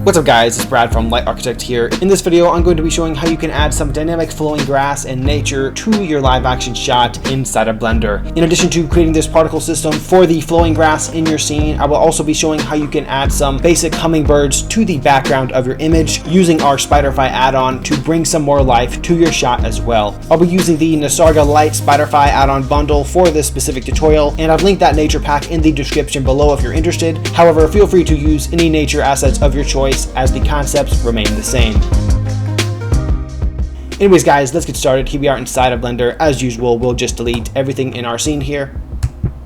What's up guys, it's Brad from LightArchitect here. In this video, I'm going to be showing how you can add some dynamic flowing grass and nature to your live action shot inside of Blender. In addition to creating this particle system for the flowing grass in your scene, I will also be showing how you can add some basic hummingbirds to the background of your image using our Spyderfy add-on to bring some more life to your shot as well. I'll be using the Nisarga Light Spyderfy add-on bundle for this specific tutorial, and I've linked that nature pack in the description below if you're interested. However, feel free to use any nature assets of your choice as the concepts remain the same. Anyways guys, let's get started. Here we are inside of Blender. As usual, we'll just delete everything in our scene here.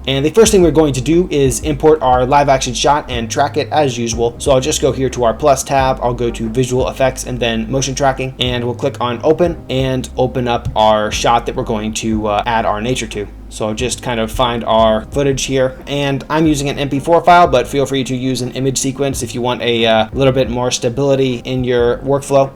And the first thing we're going to do is import our live action shot and track it as usual. So I'll just go here to our plus tab, I'll go to visual effects and then motion tracking, and we'll click on open and open up our shot that we're going to add our nature to. So I'll just kind of find our footage here, and I'm using an MP4 file, but feel free to use an image sequence if you want a little bit more stability in your workflow.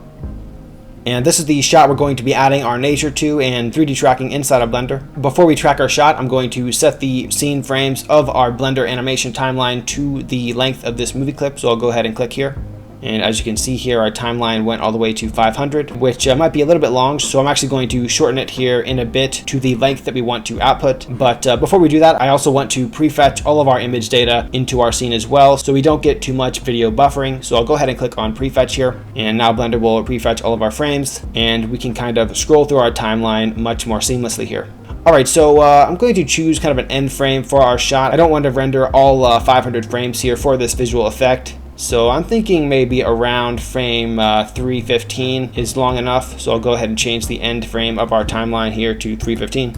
And this is the shot we're going to be adding our nature to and 3D tracking inside of Blender. Before we track our shot, I'm going to set the scene frames of our Blender animation timeline to the length of this movie clip. So I'll go ahead and click here. And as you can see here, our timeline went all the way to 500, which might be a little bit long. So I'm actually going to shorten it here in a bit to the length that we want to output. But before we do that, I also want to prefetch all of our image data into our scene as well, so we don't get too much video buffering. So I'll go ahead and click on prefetch here. And now Blender will prefetch all of our frames, and we can kind of scroll through our timeline much more seamlessly here. Alright, so I'm going to choose kind of an end frame for our shot. I don't want to render all 500 frames here for this visual effect. So I'm thinking maybe around frame 315 is long enough. So I'll go ahead and change the end frame of our timeline here to 315.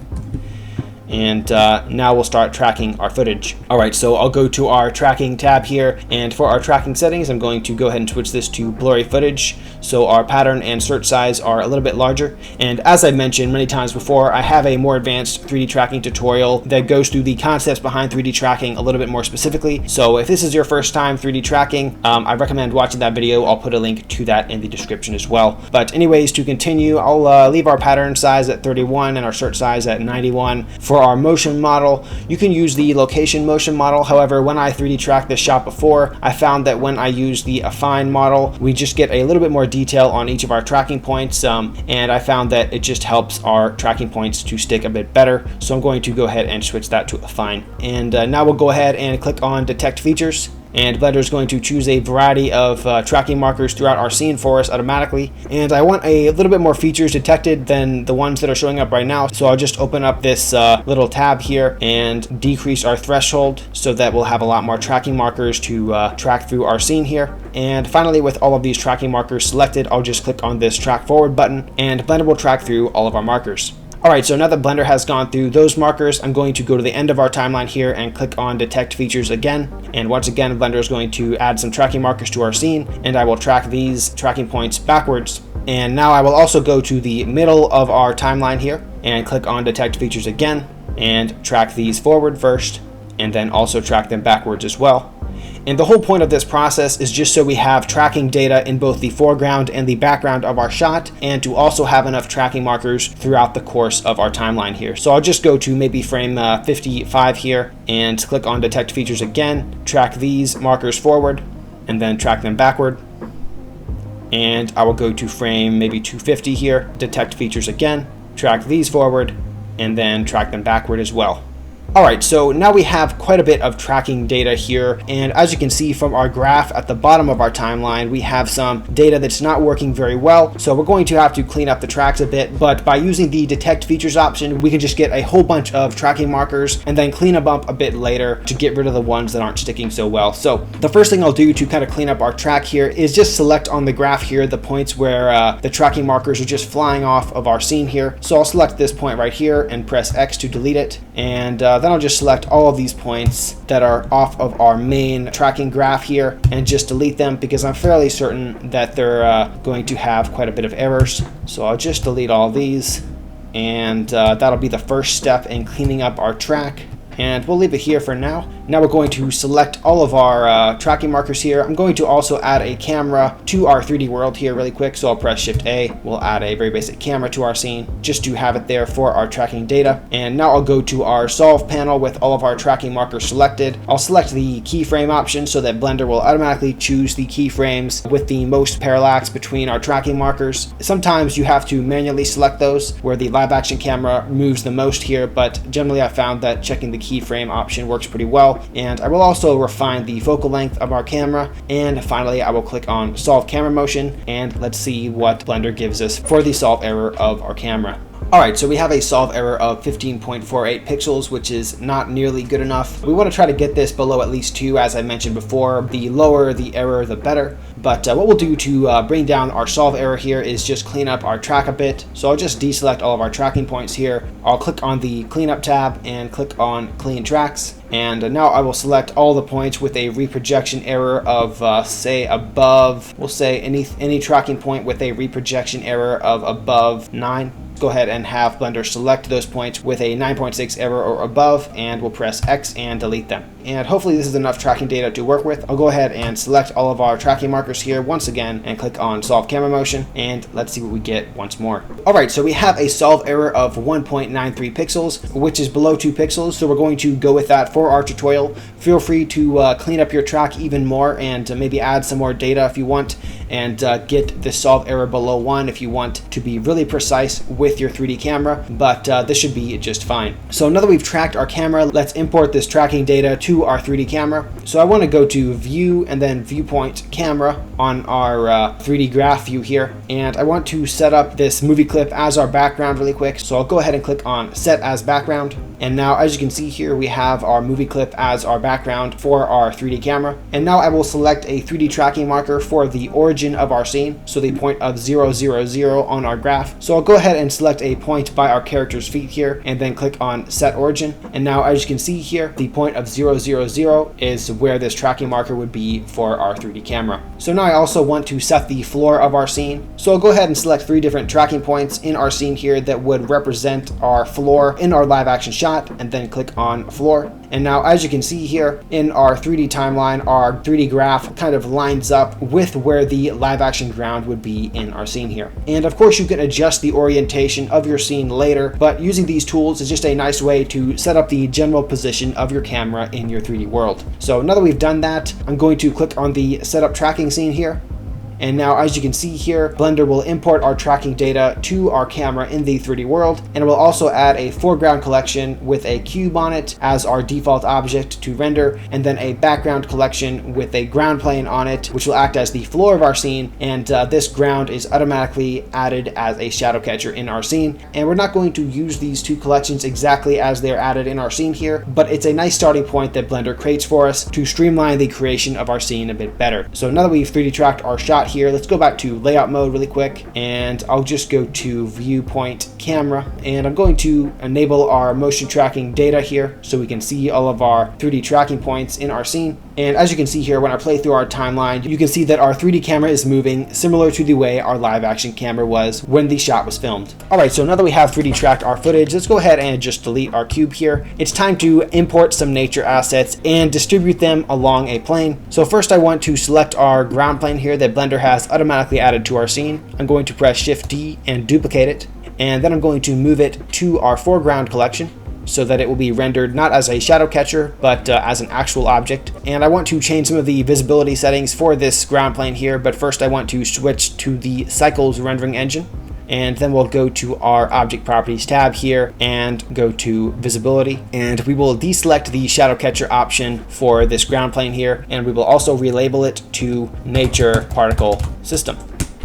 And now we'll start tracking our footage. Alright, so I'll go to our tracking tab here, and for our tracking settings, I'm going to go ahead and switch this to blurry footage. So our pattern and search size are a little bit larger. And as I mentioned many times before, I have a more advanced 3D tracking tutorial that goes through the concepts behind 3D tracking a little bit more specifically. So if this is your first time 3D tracking, I recommend watching that video. I'll put a link to that in the description as well. But anyways, to continue, I'll leave our pattern size at 31 and our search size at 91. For our motion model, you can use the location motion model. However, when I 3D tracked this shot before, I found that when I use the affine model, we just get a little bit more detail on each of our tracking points, and I found that it just helps our tracking points to stick a bit better. So I'm going to go ahead and switch that to affine. And now we'll go ahead and click on detect features. And Blender is going to choose a variety of tracking markers throughout our scene for us automatically. And I want a little bit more features detected than the ones that are showing up right now. So I'll just open up this little tab here and decrease our threshold so that we'll have a lot more tracking markers to track through our scene here. And finally, with all of these tracking markers selected, I'll just click on this track forward button, and Blender will track through all of our markers. Alright, so now that Blender has gone through those markers, I'm going to go to the end of our timeline here and click on detect features again. And once again, Blender is going to add some tracking markers to our scene, and I will track these tracking points backwards. And now I will also go to the middle of our timeline here and click on detect features again and track these forward first, and then also track them backwards as well. And the whole point of this process is just so we have tracking data in both the foreground and the background of our shot, and to also have enough tracking markers throughout the course of our timeline here. So I'll just go to maybe frame 55 here and click on detect features again, track these markers forward, and then track them backward. And I will go to frame maybe 250 here, detect features again, track these forward, and then track them backward as well. Alright, so now we have quite a bit of tracking data here, and as you can see from our graph at the bottom of our timeline, we have some data that's not working very well. So we're going to have to clean up the tracks a bit, but by using the detect features option, we can just get a whole bunch of tracking markers and then clean them up a bit later to get rid of the ones that aren't sticking so well. So the first thing I'll do to kind of clean up our track here is just select on the graph here the points where the tracking markers are just flying off of our scene here. So I'll select this point right here and press X to delete it, and then I'll just select all of these points that are off of our main tracking graph here and just delete them, because I'm fairly certain that they're going to have quite a bit of errors. So I'll just delete all of these, and that'll be the first step in cleaning up our track. and we'll leave it here for now. Now we're going to select all of our tracking markers here. I'm going to also add a camera to our 3D world here really quick, so I'll press Shift A. We'll add a very basic camera to our scene just to have it there for our tracking data. And now I'll go to our solve panel with all of our tracking markers selected. I'll select the keyframe option so that Blender will automatically choose the keyframes with the most parallax between our tracking markers. Sometimes you have to manually select those where the live action camera moves the most here, but generally I found that checking the keyframe option works pretty well. And I will also refine the focal length of our camera, and finally I will click on solve camera motion, and let's see what Blender gives us for the solve error of our camera. Alright, so we have a solve error of 15.48 pixels, which is not nearly good enough. We want to try to get this below at least 2, as I mentioned before. The lower the error, the better. But what we'll do to bring down our solve error here is just clean up our track a bit. So I'll just deselect all of our tracking points here. I'll click on the cleanup tab and click on clean tracks. And now I will select all the points with a reprojection error of say above, we'll say any tracking point with a reprojection error of above 9. Go ahead and have Blender select those points with a 9.6 error or above, and we'll press X and delete them. And hopefully this is enough tracking data to work with. I'll go ahead and select all of our tracking markers here once again and click on solve camera motion, and let's see what we get once more. Alright, so we have a solve error of 1.93 pixels, which is below 2 pixels, so we're going to go with that for our tutorial. Feel free to clean up your track even more and maybe add some more data if you want, and get the solve error below 1 if you want to be really precise with your 3D camera, but this should be just fine. So now that we've tracked our camera, let's import this tracking data to our 3D camera. So I want to go to View and then Viewpoint Camera on our 3D graph view here, and I want to set up this movie clip as our background really quick. So I'll go ahead and click on Set as Background, and now as you can see here we have our movie clip as our background for our 3D camera. And now I will select a 3D tracking marker for the origin of our scene, so the point of 0, 0, 0 on our graph. So I'll go ahead and select a point by our character's feet here and then click on Set Origin. And now as you can see here, the point of 0, 0, 0 is where this tracking marker would be for our 3D camera. So now I also want to set the floor of our scene. So I'll go ahead and select 3 different tracking points in our scene here that would represent our floor in our live action shot, and then click on floor. And now as you can see here in our 3D timeline, our 3D graph kind of lines up with where the live action ground would be in our scene here. And of course you can adjust the orientation of your scene later, but using these tools is just a nice way to set up the general position of your camera in your 3D world. So now that we've done that, I'm going to click on the setup tracking scene here. And now as you can see here, Blender will import our tracking data to our camera in the 3D world, and it will also add a foreground collection with a cube on it as our default object to render, and then a background collection with a ground plane on it, which will act as the floor of our scene. And this ground is automatically added as a shadow catcher in our scene. And we're not going to use these two collections exactly as they're added in our scene here, but it's a nice starting point that Blender creates for us to streamline the creation of our scene a bit better. So now that we've 3D tracked our shot here, let's go back to layout mode really quick, and I'll just go to Viewpoint Camera, and I'm going to enable our motion tracking data here so we can see all of our 3D tracking points in our scene. And as you can see here, when I play through our timeline, you can see that our 3D camera is moving similar to the way our live action camera was when the shot was filmed. Alright, so now that we have 3D tracked our footage, let's go ahead and just delete our cube here. It's time to import some nature assets and distribute them along a plane. So first I want to select our ground plane here that Blender has automatically added to our scene. I'm going to press Shift D and duplicate it, and then I'm going to move it to our foreground collection so that it will be rendered not as a shadow catcher, but as an actual object. And I want to change some of the visibility settings for this ground plane here, but first I want to switch to the Cycles rendering engine. And then we'll go to our Object Properties tab here and go to Visibility. And we will deselect the Shadow Catcher option for this ground plane here, and we will also relabel it to Nature Particle System.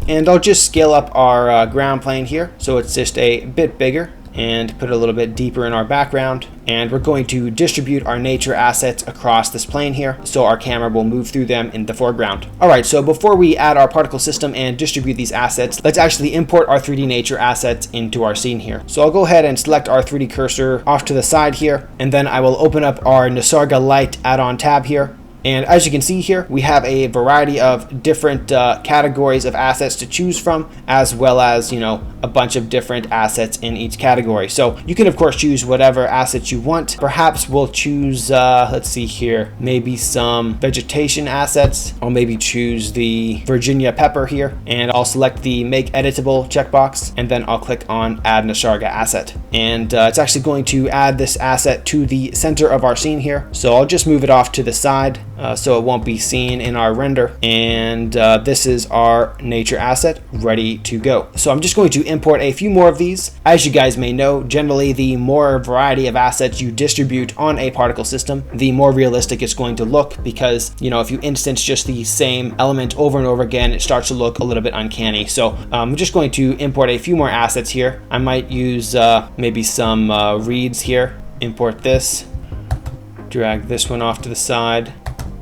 And I'll just scale up our ground plane here so it's just a bit bigger, and put it a little bit deeper in our background. And we're going to distribute our nature assets across this plane here so our camera will move through them in the foreground. Alright, so before we add our particle system and distribute these assets, let's actually import our 3D nature assets into our scene here. So I'll go ahead and select our 3D cursor off to the side here, and then I will open up our Nisarga Light add-on tab here. And as you can see here, we have a variety of different categories of assets to choose from, as well as, you know, a bunch of different assets in each category. So you can of course choose whatever assets you want. Perhaps we'll choose, let's see here, maybe some vegetation assets. I'll maybe choose the Virginia pepper here, and I'll select the make editable checkbox, and then I'll click on add Nisarga asset. And it's actually going to add this asset to the center of our scene here. So I'll just move it off to the side so it won't be seen in our render. And this is our nature asset ready to go. So I'm just going to import a few more of these. As you guys may know, generally the more variety of assets you distribute on a particle system, the more realistic it's going to look, because, you know, if you instance just the same element over and over again, it starts to look a little bit uncanny. So I'm just going to import a few more assets here. I might use maybe some reeds here. Import this, drag this one off to the side,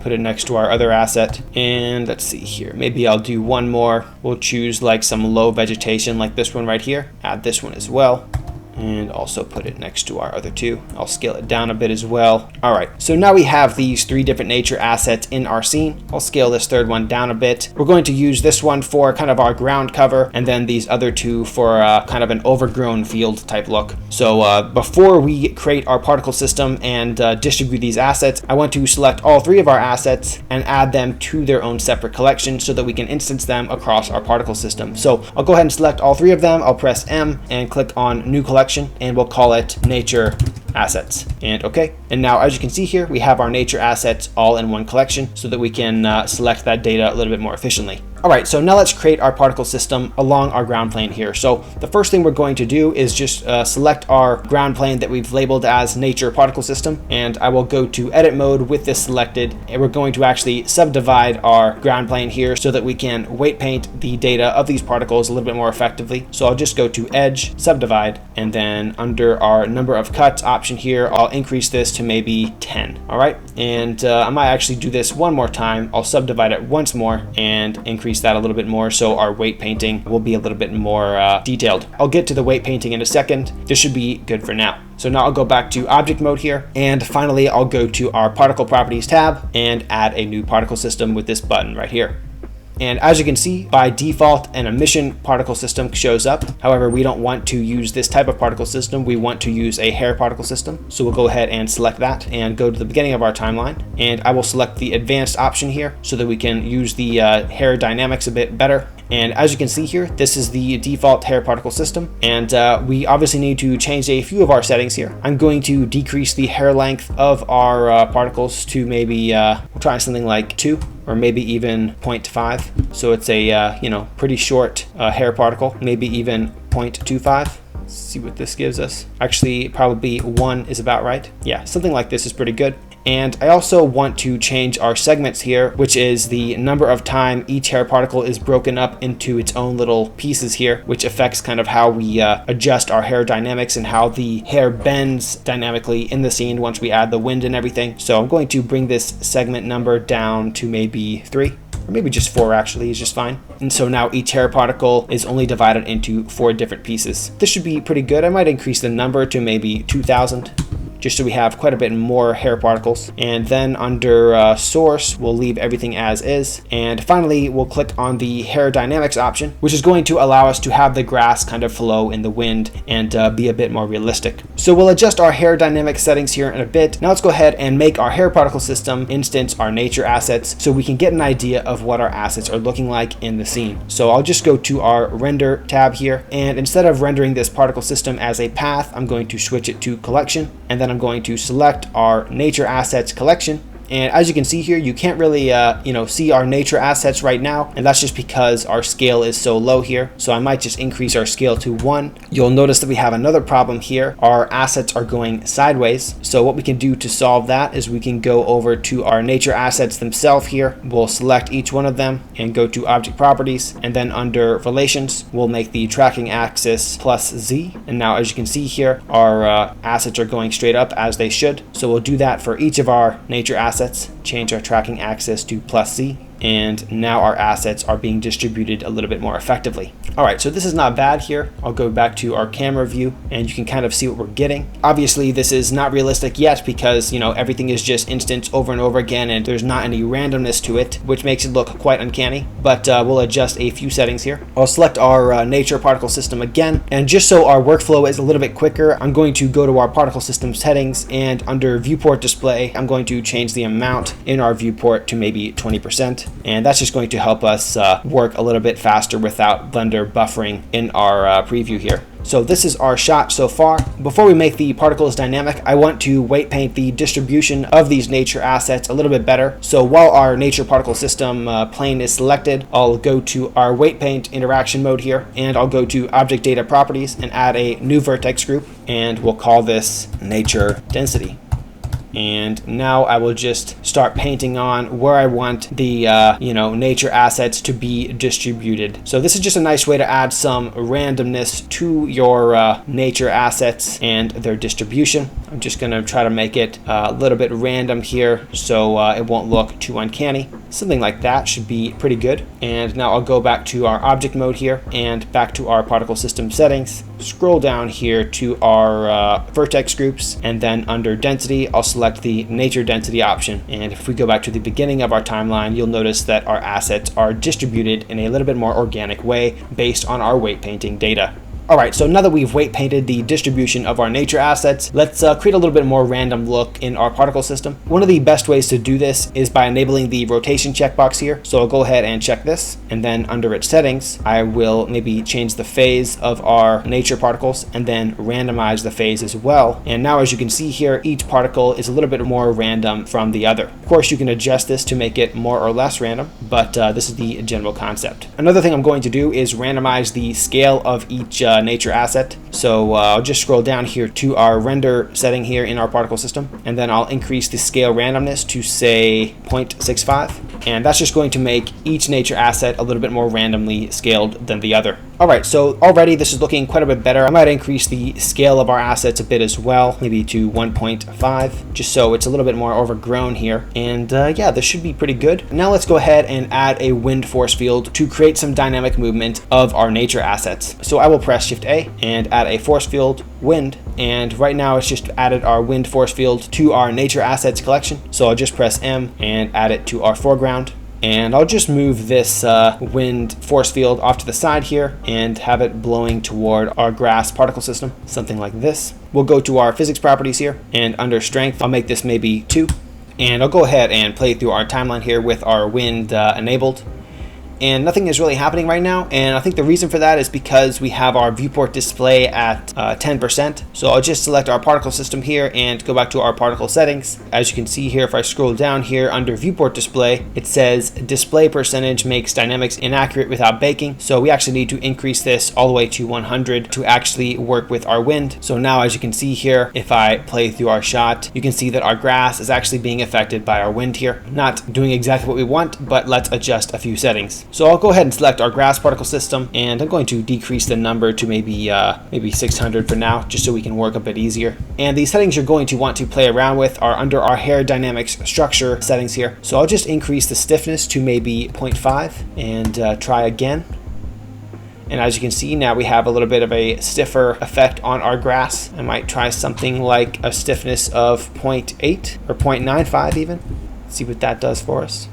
put it next to our other asset, and let's see here, maybe I'll do one more. We'll choose like some low vegetation like this one right here, add this one as well, and also put it next to our other two. I'll scale it down a bit as well. All right, so now we have these 3 different nature assets in our scene. I'll scale this third one down a bit. We're going to use this one for kind of our ground cover, and then these other 2 for kind of an overgrown field type look. So before we create our particle system and distribute these assets, I want to select all 3 of our assets and add them to their own separate collection so that we can instance them across our particle system. So I'll go ahead and select all 3 of them. I'll press M and click on new collection, and we'll call it nature assets, and okay. And now as you can see here, we have our nature assets all in one collection so that we can select that data a little bit more efficiently. All right, so now let's create our particle system along our ground plane here. So the first thing we're going to do is just select our ground plane that we've labeled as nature particle system, and I will go to edit mode with this selected, and we're going to actually subdivide our ground plane here so that we can weight paint the data of these particles a little bit more effectively. So I'll just go to edge, subdivide, and then under our number of cuts option here, I'll increase this to maybe 10. All right, and I might actually do this one more time. I'll subdivide it once more and increase that a little bit more, so our weight painting will be a little bit more detailed. I'll get to the weight painting in a second. This should be good for now. So now I'll go back to object mode here, and finally I'll go to our particle properties tab and add a new particle system with this button right here. And as you can see, by default, an emission particle system shows up. However, we don't want to use this type of particle system. We want to use a hair particle system. So we'll go ahead and select that and go to the beginning of our timeline. And I will select the advanced option here so that we can use the hair dynamics a bit better. And as you can see here, this is the default hair particle system. And we obviously need to change a few of our settings here. I'm going to decrease the hair length of our particles to maybe, we'll try something like 2 or maybe even 0.5. So it's a, you know, pretty short hair particle, maybe even 0.25. Let's see what this gives us. Actually, probably 1 is about right. Yeah, something like this is pretty good. And I also want to change our segments here, which is the number of time each hair particle is broken up into its own little pieces here, which affects kind of how we adjust our hair dynamics and how the hair bends dynamically in the scene once we add the wind and everything. So I'm going to bring this segment number down to maybe 3. Or maybe just 4 actually is just fine. And so now each hair particle is only divided into 4 different pieces. This should be pretty good. I might increase the number to maybe 2,000. Just so we have quite a bit more hair particles. And then under source, we'll leave everything as is. And finally, we'll click on the hair dynamics option, which is going to allow us to have the grass kind of flow in the wind and be a bit more realistic. So we'll adjust our hair dynamic settings here in a bit. Now let's go ahead and make our hair particle system instance our nature assets so we can get an idea of what our assets are looking like in the scene. So I'll just go to our render tab here, and instead of rendering this particle system as a path, I'm going to switch it to collection, and then I'm going to select our nature assets collection. And as you can see here, you can't really, see our nature assets right now. And that's just because our scale is so low here. So I might just increase our scale to 1. You'll notice that we have another problem here. Our assets are going sideways. So what we can do to solve that is we can go over to our nature assets themselves here. We'll select each one of them and go to object properties. And then under relations, we'll make the tracking axis +Z. And now as you can see here, our assets are going straight up as they should. So we'll do that for each of our nature assets. Change our tracking axis to +Z, and now our assets are being distributed a little bit more effectively. All right, so this is not bad here. I'll go back to our camera view and you can kind of see what we're getting. Obviously, this is not realistic yet because, you know, everything is just instance over and over again and there's not any randomness to it, which makes it look quite uncanny, but we'll adjust a few settings here. I'll select our nature particle system again, and just so our workflow is a little bit quicker, I'm going to go to our particle system settings, and under viewport display, I'm going to change the amount in our viewport to maybe 20%, and that's just going to help us work a little bit faster without Blender buffering in our preview here. So this is our shot so far. Before we make the particles dynamic, I want to weight paint the distribution of these nature assets a little bit better. So while our nature particle system plane is selected, I'll go to our weight paint interaction mode here, and I'll go to object data properties and add a new vertex group, and we'll call this nature density. And now I will just start painting on where I want the nature assets to be distributed. So this is just a nice way to add some randomness to your nature assets and their distribution. I'm just going to try to make it a little bit random here so it won't look too uncanny. Something like that should be pretty good. And now I'll go back to our object mode here and back to our particle system settings. Scroll down here to our vertex groups, and then under density, I'll select the nature density option. And if we go back to the beginning of our timeline, you'll notice that our assets are distributed in a little bit more organic way based on our weight painting data. All right, so now that we've weight painted the distribution of our nature assets, let's create a little bit more random look in our particle system. One of the best ways to do this is by enabling the rotation checkbox here. So I'll go ahead and check this, and then under its settings, I will maybe change the phase of our nature particles and then randomize the phase as well. And now as you can see here, each particle is a little bit more random from the other. Of course, you can adjust this to make it more or less random, but this is the general concept. Another thing I'm going to do is randomize the scale of each nature asset. So I'll just scroll down here to our render setting here in our particle system, and then I'll increase the scale randomness to say 0.65, and that's just going to make each nature asset a little bit more randomly scaled than the other. All right, so already this is looking quite a bit better. I might increase the scale of our assets a bit as well, maybe to 1.5, just so it's a little bit more overgrown here. And yeah, this should be pretty good. Now let's go ahead and add a wind force field to create some dynamic movement of our nature assets. So I will press Shift A and add a force field, wind, and right now it's just added our wind force field to our nature assets collection. So I'll just press M and add it to our foreground. And I'll just move this wind force field off to the side here and have it blowing toward our grass particle system, something like this. We'll go to our physics properties here, and under strength, I'll make this maybe 2. And I'll go ahead and play through our timeline here with our wind enabled. And nothing is really happening right now, and I think the reason for that is because we have our viewport display at 10%. So I'll just select our particle system here and go back to our particle settings. As you can see here, if I scroll down here under viewport display, it says display percentage makes dynamics inaccurate without baking. So we actually need to increase this all the way to 100 to actually work with our wind. So now, as you can see here, if I play through our shot, you can see that our grass is actually being affected by our wind here. Not doing exactly what we want, but let's adjust a few settings. So I'll go ahead and select our grass particle system, and I'm going to decrease the number to maybe 600 for now, just so we can work a bit easier. And the settings you're going to want to play around with are under our hair dynamics structure settings here. So I'll just increase the stiffness to maybe 0.5 and try again. And as you can see, now we have a little bit of a stiffer effect on our grass. I might try something like a stiffness of 0.8 or 0.95 even. Let's see what that does for us.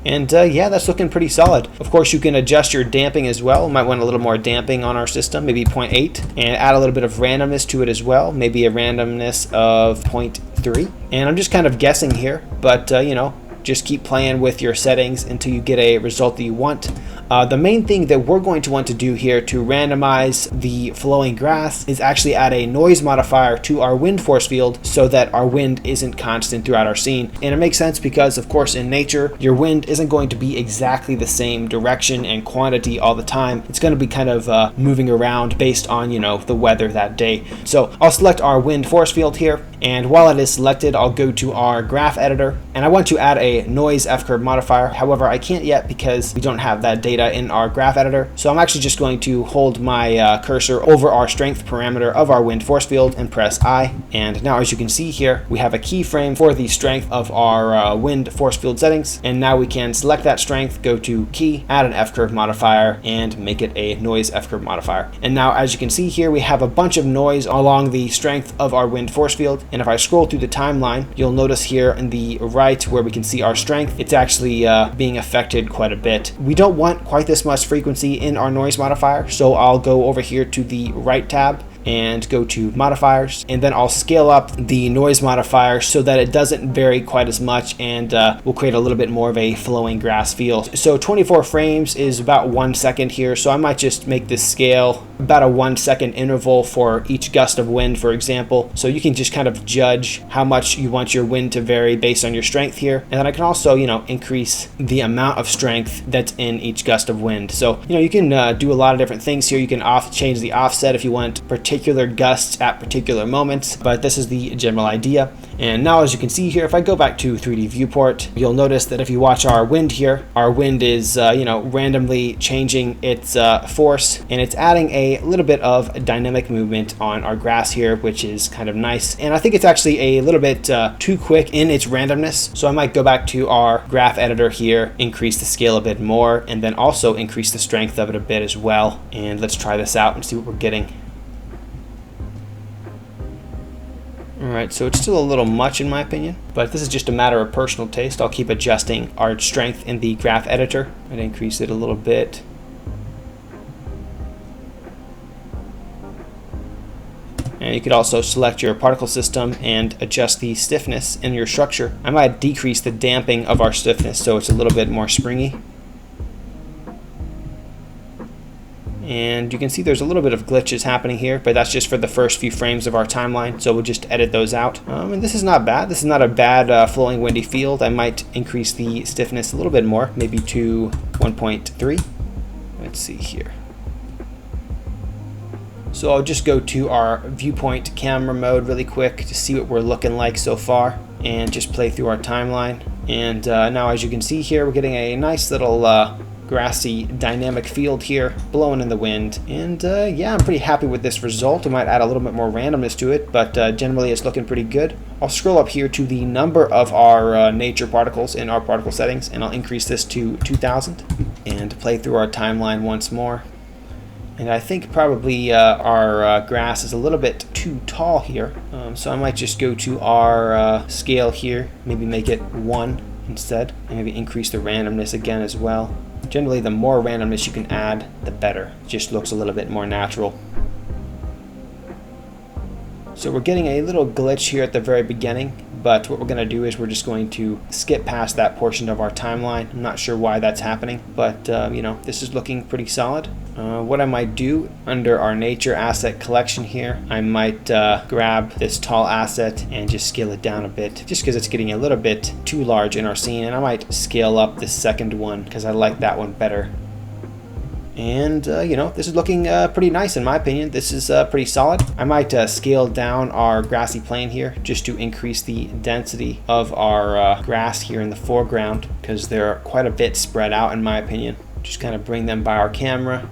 And yeah, that's looking pretty solid. Of course, you can adjust your damping as well. We might want a little more damping on our system, maybe 0.8, and add a little bit of randomness to it as well, maybe a randomness of 0.3. And I'm just kind of guessing here, but you know, just keep playing with your settings until you get a result that you want. The main thing that we're going to want to do here to randomize the flowing grass is actually add a noise modifier to our wind force field so that our wind isn't constant throughout our scene. And it makes sense because, of course, in nature, your wind isn't going to be exactly the same direction and quantity all the time. It's going to be kind of moving around based on, you know, the weather that day. So I'll select our wind force field here. And while it is selected, I'll go to our graph editor, and I want to add a noise F-curve modifier. However, I can't yet because we don't have that data data in our graph editor. So I'm actually just going to hold my cursor over our strength parameter of our wind force field and press I. And now, as you can see here, we have a keyframe for the strength of our wind force field settings. And now we can select that strength, go to key, add an F-curve modifier, and make it a noise F-curve modifier. And now, as you can see here, we have a bunch of noise along the strength of our wind force field. And if I scroll through the timeline, you'll notice here in the right where we can see our strength, it's actually being affected quite a bit. We don't want quite this much frequency in our noise modifier, so I'll go over here to the right tab and go to modifiers, and then I'll scale up the noise modifier so that it doesn't vary quite as much, and we'll create a little bit more of a flowing grass feel. So 24 frames is about 1 second here, so I might just make this scale about a 1 second interval for each gust of wind, for example. So you can just kind of judge how much you want your wind to vary based on your strength here. And then I can also, increase the amount of strength that's in each gust of wind. So, you can do a lot of different things here. You can change the offset if you want particular gusts at particular moments, but this is the general idea. And now, as you can see here, if I go back to 3D viewport, you'll notice that if you watch our wind here, our wind is, randomly changing its force, and it's adding a little bit of dynamic movement on our grass here, which is kind of nice. And I think it's actually a little bit too quick in its randomness. So I might go back to our graph editor here, increase the scale a bit more, and then also increase the strength of it a bit as well. And let's try this out and see what we're getting. Alright, so it's still a little much in my opinion, but this is just a matter of personal taste. I'll keep adjusting our strength in the graph editor and increase it a little bit. And you could also select your particle system and adjust the stiffness in your structure. I might decrease the damping of our stiffness so it's a little bit more springy. And you can see there's a little bit of glitches happening here, but that's just for the first few frames of our timeline, so we'll just edit those out. And this is not bad. This is not a bad flowing windy field. I might increase the stiffness a little bit more, maybe to 1.3. Let's see here. So I'll just go to our viewpoint camera mode really quick to see what we're looking like so far, and just play through our timeline. And now, as you can see here, we're getting a nice little grassy dynamic field here blowing in the wind. And yeah, I'm pretty happy with this result. I might add a little bit more randomness to it, but generally it's looking pretty good. I'll scroll up here to the number of our nature particles in our particle settings, and I'll increase this to 2000 and play through our timeline once more. And I think probably our grass is a little bit too tall here, so I might just go to our scale here, maybe make it 1 instead, and maybe increase the randomness again as well. Generally, the more randomness you can add, the better. It just looks a little bit more natural. So we're getting a little glitch here at the very beginning, but what we're going to do is we're just going to skip past that portion of our timeline. I'm not sure why that's happening, but this is looking pretty solid. What I might do under our nature asset collection here, I might grab this tall asset and just scale it down a bit, just because it's getting a little bit too large in our scene, and I might scale up the second one because I like that one better. And this is looking pretty nice in my opinion. This is pretty solid. I might scale down our grassy plain here just to increase the density of our grass here in the foreground, because they're quite a bit spread out in my opinion. Just kind of bring them by our camera.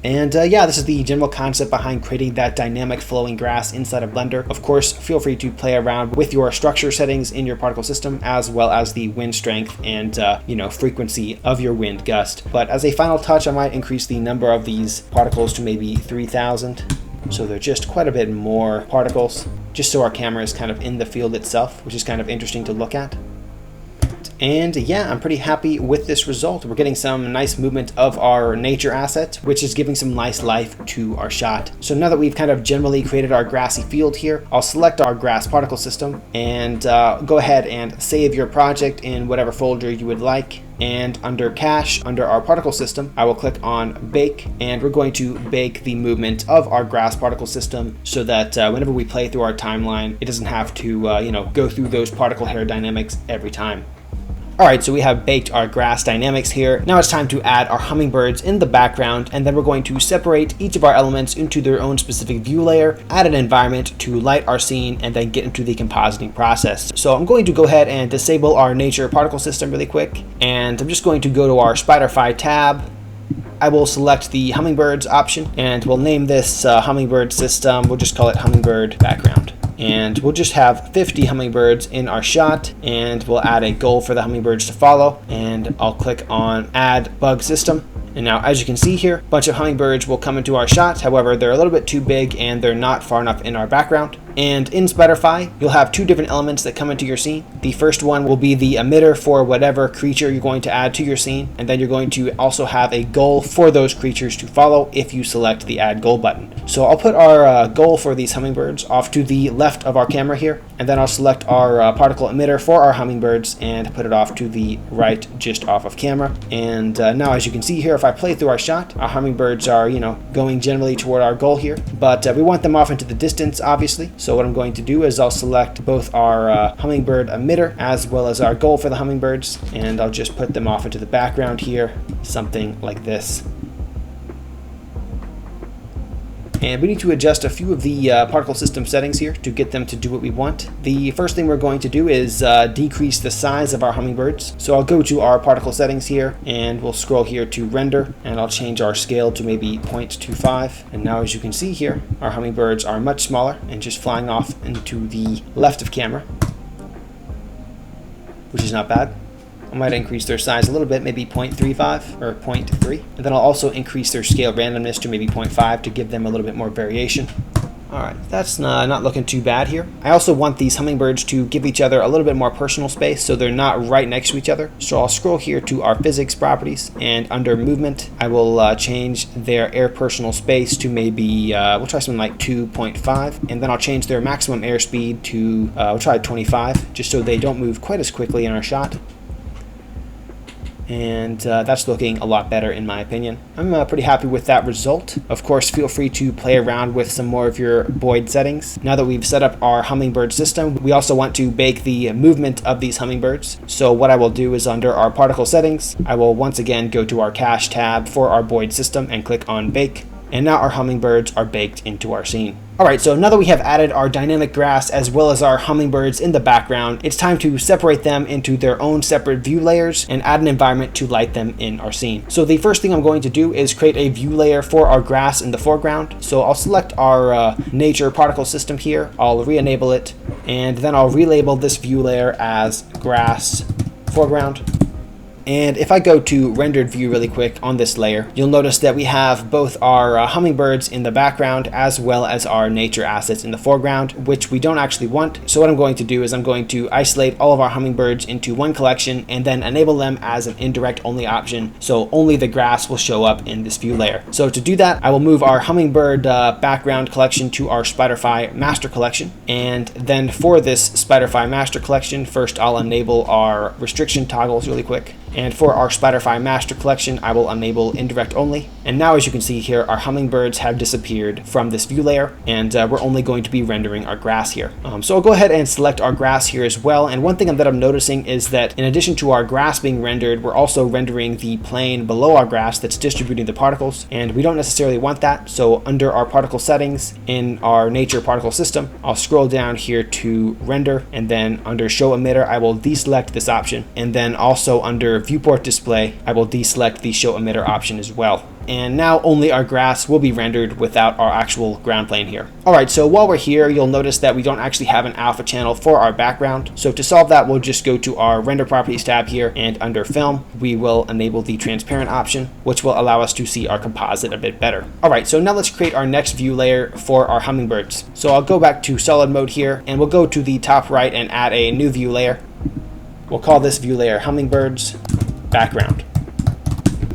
And yeah, this is the general concept behind creating that dynamic flowing grass inside of Blender. Of course, feel free to play around with your structure settings in your particle system, as well as the wind strength and frequency of your wind gust. But as a final touch, I might increase the number of these particles to maybe 3000. So they're just quite a bit more particles, just so our camera is kind of in the field itself, which is kind of interesting to look at. And yeah, I'm pretty happy with this result. We're getting some nice movement of our nature asset, which is giving some nice life to our shot. So now that we've kind of generally created our grassy field here, I'll select our grass particle system and go ahead and save your project in whatever folder you would like. And under cache, under our particle system, I will click on bake, and we're going to bake the movement of our grass particle system so that whenever we play through our timeline, it doesn't have to go through those particle hair dynamics every time. Alright, so we have baked our grass dynamics here. Now it's time to add our hummingbirds in the background, and then we're going to separate each of our elements into their own specific view layer, add an environment to light our scene, and then get into the compositing process. So I'm going to go ahead and disable our nature particle system really quick, and I'm just going to go to our Spyderfy tab. I will select the hummingbirds option, and we'll name this hummingbird system. We'll just call it hummingbird background. And we'll just have 50 hummingbirds in our shot, and we'll add a goal for the hummingbirds to follow, and I'll click on add bug system. And now, as you can see here, a bunch of hummingbirds will come into our shot. However, they're a little bit too big and they're not far enough in our background. And in Spyderfy, you'll have two different elements that come into your scene. The first one will be the emitter for whatever creature you're going to add to your scene. And then you're going to also have a goal for those creatures to follow if you select the add goal button. So I'll put our goal for these hummingbirds off to the left of our camera here. And then I'll select our particle emitter for our hummingbirds and put it off to the right, just off of camera. And now, as you can see here, if I play through our shot, our hummingbirds are, going generally toward our goal here. But we want them off into the distance, obviously. So what I'm going to do is I'll select both our hummingbird emitter as well as our goal for the hummingbirds, and I'll just put them off into the background here, something like this. And we need to adjust a few of the particle system settings here to get them to do what we want. The first thing we're going to do is decrease the size of our hummingbirds. So I'll go to our particle settings here, and we'll scroll here to render, and I'll change our scale to maybe 0.25. And now, as you can see here, our hummingbirds are much smaller and just flying off into the left of camera, which is not bad. I might increase their size a little bit, maybe 0.35 or 0.3. And then I'll also increase their scale randomness to maybe 0.5 to give them a little bit more variation. Alright, that's not looking too bad here. I also want these hummingbirds to give each other a little bit more personal space so they're not right next to each other. So I'll scroll here to our physics properties, and under movement, I will change their air personal space to maybe, we'll try something like 2.5. And then I'll change their maximum airspeed to, we'll try 25, just so they don't move quite as quickly in our shot. And that's looking a lot better in my opinion. I'm pretty happy with that result. Of course, feel free to play around with some more of your boid settings. Now that we've set up our hummingbird system, we also want to bake the movement of these hummingbirds. So what I will do is, under our particle settings, I will once again go to our cache tab for our boid system and click on bake. And now our hummingbirds are baked into our scene. Alright, so now that we have added our dynamic grass as well as our hummingbirds in the background, it's time to separate them into their own separate view layers and add an environment to light them in our scene. So the first thing I'm going to do is create a view layer for our grass in the foreground. So I'll select our nature particle system here, I'll re-enable it, and then I'll relabel this view layer as grass foreground. And if I go to rendered view really quick on this layer, you'll notice that we have both our hummingbirds in the background as well as our nature assets in the foreground, which we don't actually want. So what I'm going to do is I'm going to isolate all of our hummingbirds into one collection and then enable them as an indirect only option, so only the grass will show up in this view layer. So to do that, I will move our hummingbird background collection to our Spyderfy master collection. And then for this Spyderfy master collection, first I'll enable our restriction toggles really quick. And for our Spyderfy master collection, I will enable indirect only. And now, as you can see here, our hummingbirds have disappeared from this view layer, and we're only going to be rendering our grass here. So I'll go ahead and select our grass here as well. And one thing that I'm noticing is that in addition to our grass being rendered, we're also rendering the plane below our grass that's distributing the particles, and we don't necessarily want that. So under our particle settings in our nature particle system, I'll scroll down here to render, and then under show emitter, I will deselect this option. And then also under viewport display, I will deselect the show emitter option as well. And now only our grass will be rendered without our actual ground plane here. Alright, so while we're here, you'll notice that we don't actually have an alpha channel for our background. So to solve that, we'll just go to our render properties tab here, and under film, we will enable the transparent option, which will allow us to see our composite a bit better. Alright, so now let's create our next view layer for our hummingbirds. So I'll go back to solid mode here, and we'll go to the top right and add a new view layer. We'll call this view layer Hummingbirds Background.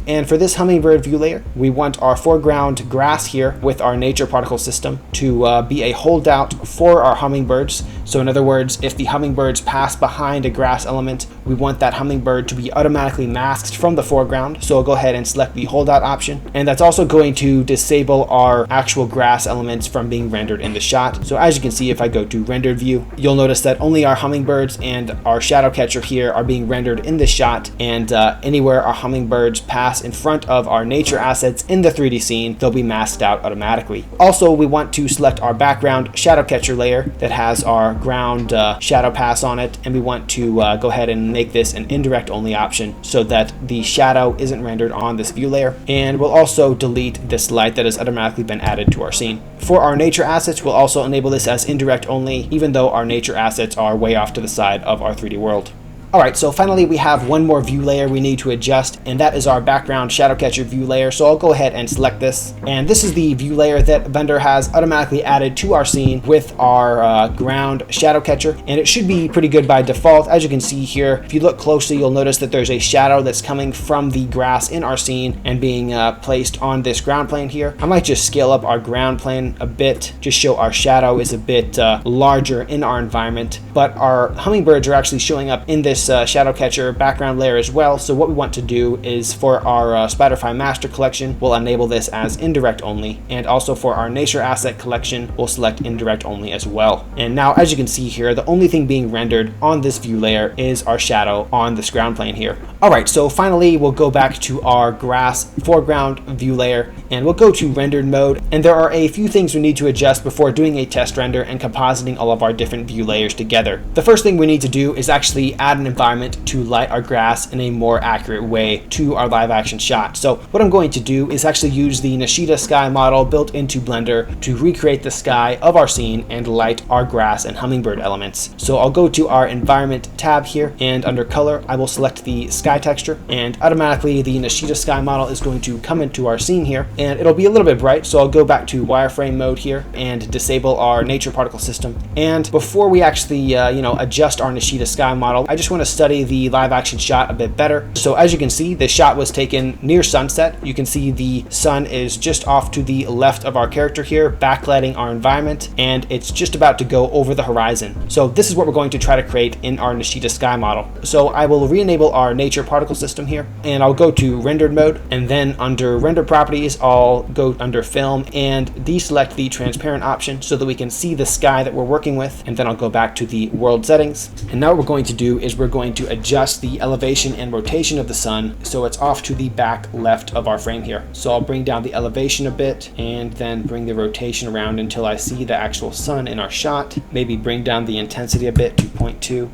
And for this hummingbird view layer, we want our foreground grass here with our nature particle system to be a holdout for our hummingbirds So in other words, if the hummingbirds pass behind a grass element, we want that hummingbird to be automatically masked from the foreground. So I'll go ahead and select the holdout option. And that's also going to disable our actual grass elements from being rendered in the shot. So as you can see, if I go to rendered view, you'll notice that only our hummingbirds and our shadow catcher here are being rendered in the shot. And anywhere our hummingbirds pass in front of our nature assets in the 3D scene, they'll be masked out automatically. Also, we want to select our background shadow catcher layer that has our ground shadow pass on it. And we want to go ahead and make this an indirect only option so that the shadow isn't rendered on this view layer. And we'll also delete this light that has automatically been added to our scene. For our nature assets, we'll also enable this as indirect only, even though our nature assets are way off to the side of our 3D world. Alright, so finally we have one more view layer we need to adjust, and that is our background shadow catcher view layer. So I'll go ahead and select this. And this is the view layer that Blender has automatically added to our scene with our ground shadow catcher. And it should be pretty good by default. As you can see here, if you look closely, you'll notice that there's a shadow that's coming from the grass in our scene and being placed on this ground plane here. I might just scale up our ground plane a bit, just show our shadow is a bit larger in our environment. But our hummingbirds are actually showing up in this shadow catcher background layer as well. So what we want to do is for our Spyderfy master collection, we'll enable this as indirect only, and also for our nature asset collection, we'll select indirect only as well. And now, as you can see here, the only thing being rendered on this view layer is our shadow on this ground plane here. Alright, so finally we'll go back to our grass foreground view layer, and we'll go to rendered mode. And there are a few things we need to adjust before doing a test render and compositing all of our different view layers together. The first thing we need to do is actually add an environment to light our grass in a more accurate way to our live action shot. So what I'm going to do is actually use the Nishida sky model built into Blender to recreate the sky of our scene and light our grass and hummingbird elements. So I'll go to our environment tab here, and under color I will select the sky texture, and automatically the Nishida sky model is going to come into our scene here, and it'll be a little bit bright. So I'll go back to wireframe mode here and disable our nature particle system. And before we actually adjust our Nishida sky model, I just want to study the live action shot a bit better. So as you can see, the shot was taken near sunset. You can see the sun is just off to the left of our character here, backlighting our environment, and it's just about to go over the horizon. So this is what we're going to try to create in our Nishida sky model. So I will re-enable our nature particle system here, and I'll go to rendered mode, and then under render properties, I'll go under film and deselect the transparent option so that we can see the sky that we're working with. And then I'll go back to the world settings. And now what we're going to do is we're going to adjust the elevation and rotation of the sun so it's off to the back left of our frame here. So I'll bring down the elevation a bit and then bring the rotation around until I see the actual sun in our shot. Maybe bring down the intensity a bit to 0.2.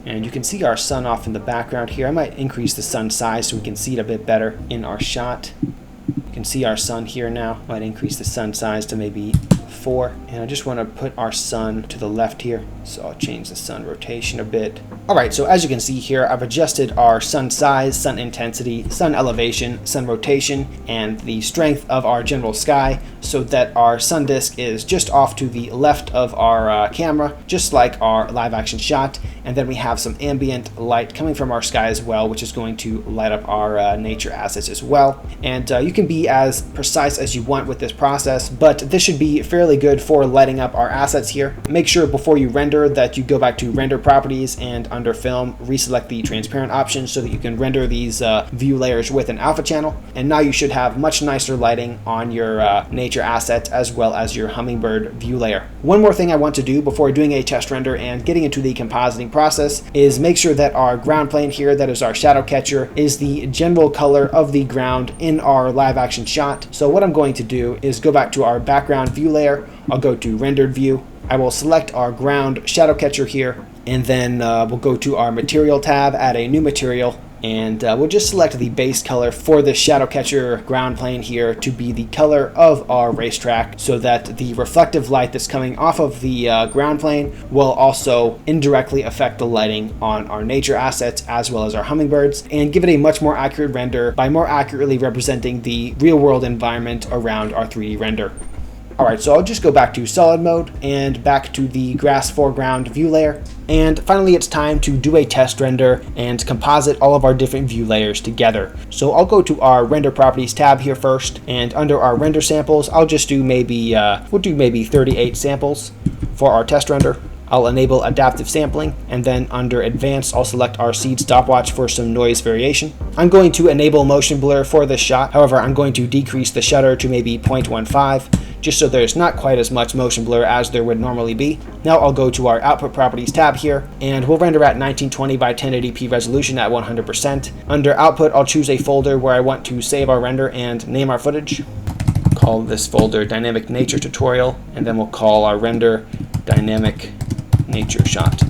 And you can see our sun off in the background here. I might increase the sun size so we can see it a bit better in our shot. You can see our sun here now. Might increase the sun size to maybe 4. And I just want to put our sun to the left here. So I'll change the sun rotation a bit. Alright, so as you can see here, I've adjusted our sun size, sun intensity, sun elevation, sun rotation, and the strength of our general sky so that our sun disk is just off to the left of our camera, just like our live action shot. And then we have some ambient light coming from our sky as well, which is going to light up our nature assets as well. And you can be as precise as you want with this process, but this should be fairly good for lighting up our assets here. Make sure before you render that you go back to render properties and under film, reselect the transparent option so that you can render these view layers with an alpha channel. And now you should have much nicer lighting on your nature asset as well as your hummingbird view layer. One more thing I want to do before doing a test render and getting into the compositing process is make sure that our ground plane here, that is our shadow catcher, is the general color of the ground in our live action shot. So what I'm going to do is go back to our background view layer. I'll go to rendered view. I will select our ground shadow catcher here, and then we'll go to our material tab, add a new material, and we'll just select the base color for the shadow catcher ground plane here to be the color of our racetrack, so that the reflective light that's coming off of the ground plane will also indirectly affect the lighting on our nature assets as well as our hummingbirds, and give it a much more accurate render by more accurately representing the real world environment around our 3D render. Alright, so I'll just go back to solid mode and back to the grass foreground view layer. And finally, it's time to do a test render and composite all of our different view layers together. So I'll go to our render properties tab here first, and under our render samples, I'll just do maybe, we'll do maybe 38 samples for our test render. I'll enable adaptive sampling, and then under advanced, I'll select our seed stopwatch for some noise variation. I'm going to enable motion blur for this shot. However, I'm going to decrease the shutter to maybe 0.15, just so there's not quite as much motion blur as there would normally be. Now I'll go to our output properties tab here, and we'll render at 1920 by 1080p resolution at 100%. Under output, I'll choose a folder where I want to save our render and name our footage. Call this folder Dynamic Nature Tutorial, and then we'll call our render Dynamic Nature Shot.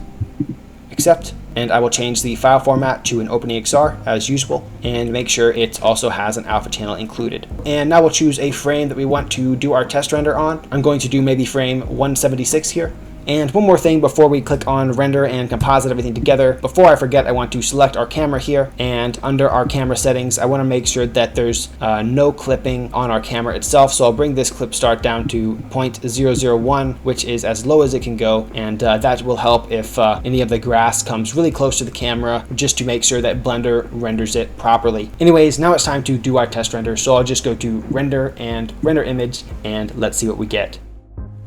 Accept, and I will change the file format to an OpenEXR as usual, and make sure it also has an alpha channel included. And now we'll choose a frame that we want to do our test render on. I'm going to do maybe frame 176 here. And one more thing before we click on render and composite everything together, before I forget, I want to select our camera here, and under our camera settings, I want to make sure that there's no clipping on our camera itself. So I'll bring this clip start down to 0.001, which is as low as it can go, and that will help if any of the grass comes really close to the camera, just to make sure that Blender renders it properly. Anyways, now it's time to do our test render. So I'll just go to render and render image, and let's see what we get.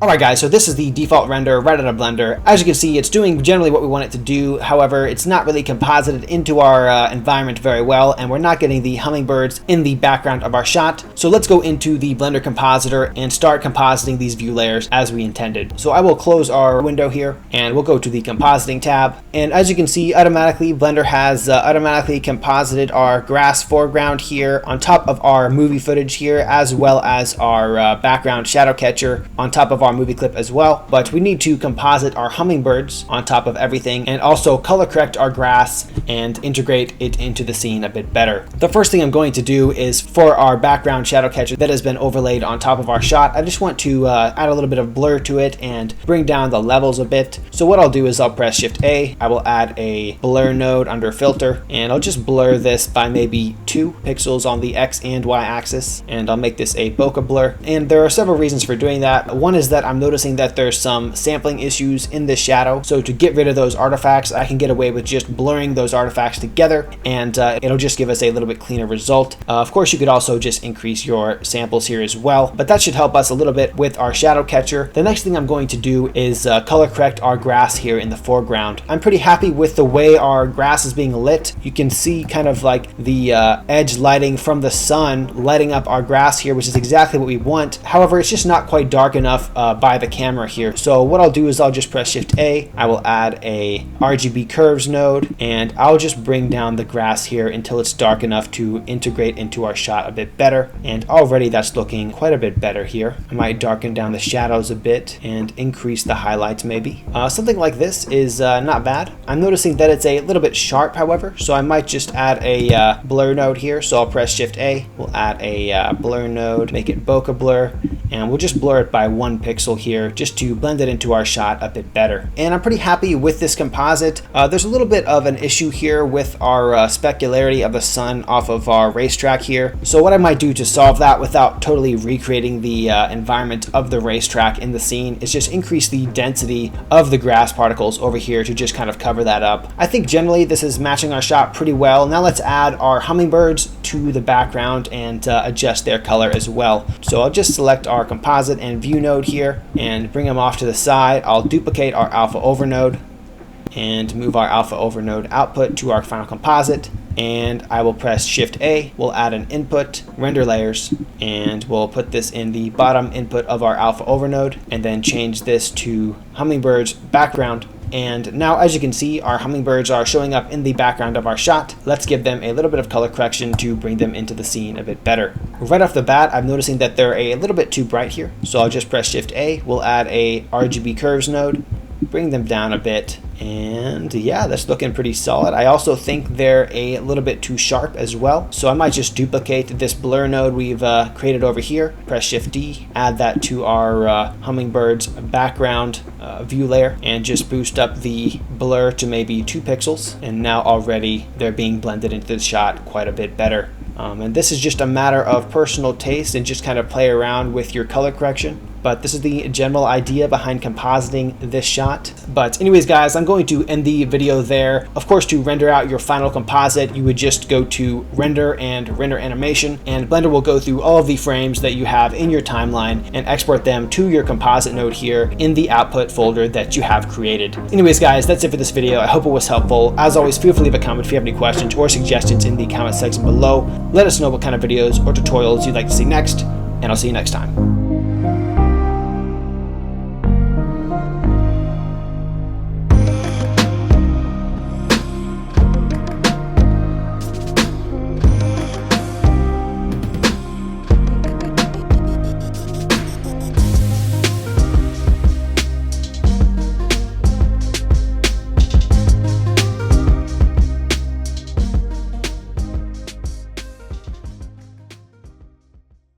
Alright guys, so this is the default render right out of Blender. As you can see, it's doing generally what we want it to do. However, it's not really composited into our environment very well, and we're not getting the hummingbirds in the background of our shot. So let's go into the Blender compositor and start compositing these view layers as we intended. So I will close our window here, and we'll go to the compositing tab. And as you can see, automatically Blender has automatically composited our grass foreground here on top of our movie footage here, as well as our background shadow catcher on top of our movie clip as well. But we need to composite our hummingbirds on top of everything, and also color correct our grass and integrate it into the scene a bit better. The first thing I'm going to do is for our background shadow catcher that has been overlaid on top of our shot, I just want to add a little bit of blur to it and bring down the levels a bit. So what I'll do is I'll press Shift A, I will add a blur node under filter, and I'll just blur this by maybe 2 pixels on the X and Y axis, and I'll make this a bokeh blur. And there are several reasons for doing that. One is that I'm noticing that there's some sampling issues in the shadow. So to get rid of those artifacts, I can get away with just blurring those artifacts together, and it'll just give us a little bit cleaner result. Of course, you could also just increase your samples here as well, but that should help us a little bit with our shadow catcher. The next thing I'm going to do is color correct our grass here in the foreground. I'm pretty happy with the way our grass is being lit. You can see kind of like the edge lighting from the sun lighting up our grass here, which is exactly what we want. However, it's just not quite dark enough by the camera here. So what I'll do is I'll just press Shift A, I will add a RGB curves node, and I'll just bring down the grass here until it's dark enough to integrate into our shot a bit better. And already that's looking quite a bit better here. I might darken down the shadows a bit and increase the highlights maybe. Something like this is not bad. I'm noticing that it's a little bit sharp, however, so I might just add a blur node here. So I'll press Shift A, we'll add a blur node, make it bokeh blur, and we'll just blur it by 1 pixel here just to blend it into our shot a bit better. And I'm pretty happy with this composite. There's a little bit of an issue here with our specularity of the sun off of our racetrack here. So what I might do to solve that without totally recreating the environment of the racetrack in the scene is just increase the density of the grass particles over here to just kind of cover that up. I think generally this is matching our shot pretty well. Now let's add our hummingbirds to the background and adjust their color as well. So I'll just select our composite and view node here and bring them off to the side. I'll duplicate our alpha over node and move our alpha over node output to our final composite, and I will press Shift A, we'll add an input, render layers, and we'll put this in the bottom input of our alpha over node, and then change this to hummingbirds background. And now, as you can see, our hummingbirds are showing up in the background of our shot. Let's give them a little bit of color correction to bring them into the scene a bit better. Right off the bat, I'm noticing that they're a little bit too bright here. So I'll just press Shift A, we'll add a RGB curves node, bring them down a bit, and yeah, that's looking pretty solid. I also think they're a little bit too sharp as well, so I might just duplicate this blur node we've created over here, press Shift D, add that to our hummingbirds background view layer, and just boost up the blur to maybe 2 pixels, and now already they're being blended into the shot quite a bit better. And this is just a matter of personal taste and just kind of play around with your color correction. but this is the general idea behind compositing this shot. But anyways guys, I'm going to end the video there. Of course, to render out your final composite, you would just go to render and render animation, and Blender will go through all of the frames that you have in your timeline and export them to your composite node here in the output folder that you have created. Anyways guys, that's it for this video. I hope it was helpful. As always, feel free to leave a comment if you have any questions or suggestions in the comment section below. Let us know what kind of videos or tutorials you'd like to see next, and I'll see you next time.